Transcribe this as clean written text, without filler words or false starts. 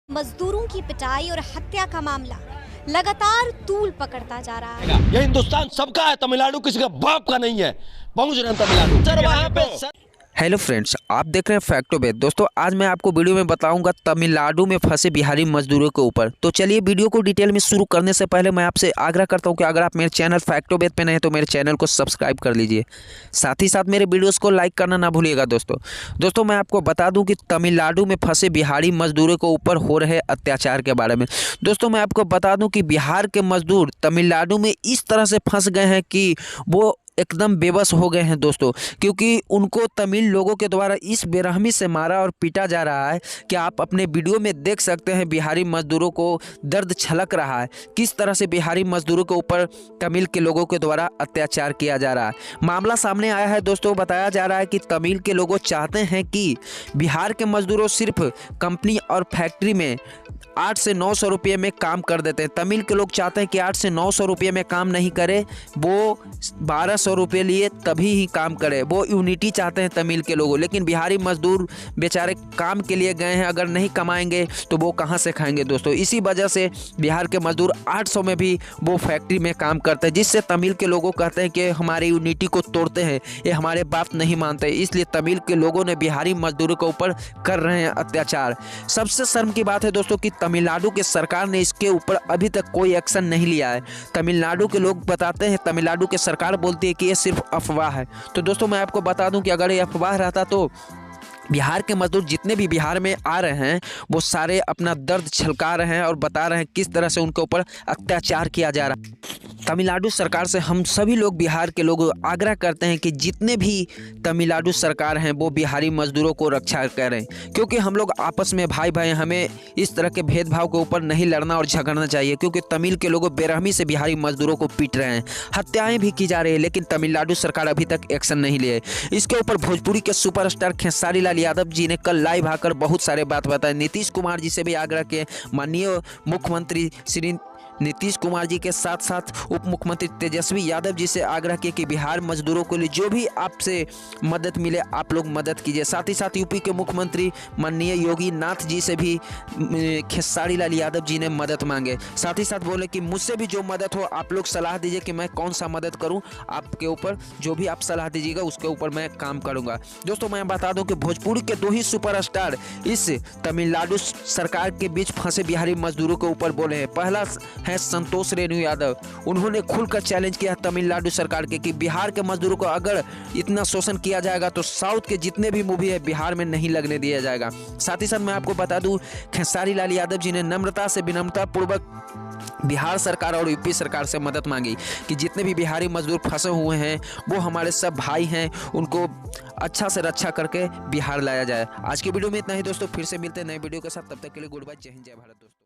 मजदूरों की पिटाई और हत्या का मामला लगातार तूल पकड़ता जा रहा है। ये हिंदुस्तान सबका है, तमिलनाडु किसी का बाप का नहीं है। पहुंच रहे हैं तमिलनाडु सर, वहां पे हेलो फ्रेंड्स, आप देख रहे हैं फैक्टोबेट। दोस्तों, आज मैं आपको वीडियो में बताऊंगा तमिलनाडु में फंसे बिहारी मजदूरों के ऊपर। तो चलिए, वीडियो को डिटेल में शुरू करने से पहले मैं आपसे आग्रह करता हूं कि अगर आप मेरे चैनल फैक्टोबेट पे नए हैं तो मेरे चैनल को सब्सक्राइब कर लीजिए। साथ ही साथ मेरे वीडियोज़ को लाइक करना ना भूलिएगा। दोस्तों मैं आपको बता दूँ कि तमिलनाडु में फंसे बिहारी मजदूरों के ऊपर हो रहे अत्याचार के बारे में। दोस्तों मैं आपको बता दूँ कि बिहार के मजदूर तमिलनाडु में इस तरह से फंस गए हैं कि वो एकदम बेबस हो गए हैं दोस्तों, क्योंकि उनको तमिल लोगों के द्वारा इस बेरहमी से मारा और पीटा जा रहा है कि आप अपने वीडियो में देख सकते हैं। बिहारी मजदूरों को दर्द छलक रहा है, किस तरह से बिहारी मजदूरों के ऊपर तमिल के लोगों के द्वारा अत्याचार किया जा रहा है। मामला सामने आया है दोस्तों। बताया जा रहा है कि तमिल के लोगों चाहते हैं कि बिहार के मजदूरों सिर्फ कंपनी और फैक्ट्री में 8 से 900 रुपये में काम कर देते हैं। तमिल के लोग चाहते हैं कि 8 से 900 रुपये में काम नहीं करे, वो 1200 रुपये लिए तभी ही काम करे। वो यूनिटी चाहते हैं तमिल के लोगों। लेकिन बिहारी मजदूर बेचारे काम के लिए गए हैं, अगर नहीं कमाएंगे तो वो कहाँ से खाएंगे दोस्तों। इसी वजह से बिहार के मजदूर 800 में भी वो फैक्ट्री में काम करते हैं, जिससे तमिल के लोगों कहते हैं कि हमारी यूनिटी को तोड़ते हैं, ये हमारे बात नहीं मानते। इसलिए तमिल के लोगों ने बिहारी मजदूरों के ऊपर कर रहे हैं अत्याचार। सबसे शर्म की बात है दोस्तों कि तमिलनाडु की सरकार ने इसके ऊपर अभी तक कोई एक्शन नहीं लिया है। तमिलनाडु के लोग बताते हैं, तमिलनाडु की सरकार बोलती है कि ये सिर्फ अफवाह है। तो दोस्तों मैं आपको बता दूं कि अगर ये अफवाह रहता तो बिहार के मजदूर जितने भी बिहार में आ रहे हैं वो सारे अपना दर्द छलका रहे हैं और बता रहे हैं किस तरह से उनके ऊपर अत्याचार किया जा रहा है। तमिलनाडु सरकार से हम सभी लोग, बिहार के लोग आग्रह करते हैं कि जितने भी तमिलनाडु सरकार हैं वो बिहारी मजदूरों को रक्षा करें, क्योंकि हम लोग आपस में भाई भाई, हमें इस तरह के भेदभाव के ऊपर नहीं लड़ना और झगड़ना चाहिए। क्योंकि तमिल के लोग बेरहमी से बिहारी मजदूरों को पीट रहे हैं, हत्याएं भी की जा रही है, लेकिन तमिलनाडु सरकार अभी तक एक्शन नहीं लिए। इसके ऊपर भोजपुरी के सुपरस्टार खेसारी लाल यादव जी ने कल लाइव आकर बहुत सारे बात बताए। नीतीश कुमार जी से भी आग्रह किए। माननीय मुख्यमंत्री श्री नीतीश कुमार जी के साथ साथ उप मुख्यमंत्री तेजस्वी यादव जी से आग्रह किया कि बिहार मजदूरों के लिए जो भी आपसे मदद मिले आप लोग मदद कीजिए। साथ ही साथ यूपी के मुख्यमंत्री माननीय योगी नाथ जी से भी खेसारी लाल यादव जी ने मदद मांगे। साथ ही साथ बोले कि मुझसे भी जो मदद हो आप लोग सलाह दीजिए कि मैं कौन सा मदद करूं, आपके ऊपर जो भी आप सलाह दीजिएगा उसके ऊपर मैं काम करूंगा। दोस्तों मैं बता दूं कि भोजपुरी के दो ही सुपरस्टार इस तमिलनाडु सरकार के बीच फंसे बिहारी मजदूरों के ऊपर बोले हैं। पहला है संतोष रेणु यादव। उन्होंने खुलकर चैलेंज किया तमिलनाडु सरकार के कि बिहार के मजदूरों को अगर इतना शोषण किया जाएगा तो साउथ के जितने भी मूवी है बिहार में नहीं लगने दिया जाएगा। साथ ही साथ मैं आपको बता दूं, खेसारी लाल यादव जी ने नम्रता से, विनम्रता पूर्वक बिहार सरकार और यूपी सरकार से मदद मांगी कि जितने भी बिहारी मजदूर फंसे हुए हैं वो हमारे सब भाई हैं, उनको अच्छा से रक्षा करके बिहार लाया जाए। आज की वीडियो में इतना ही दोस्तों, फिर से मिलते हैं नए वीडियो के साथ। तब तक के लिए गुड बाय, जय हिंद, जय भारत दोस्तों।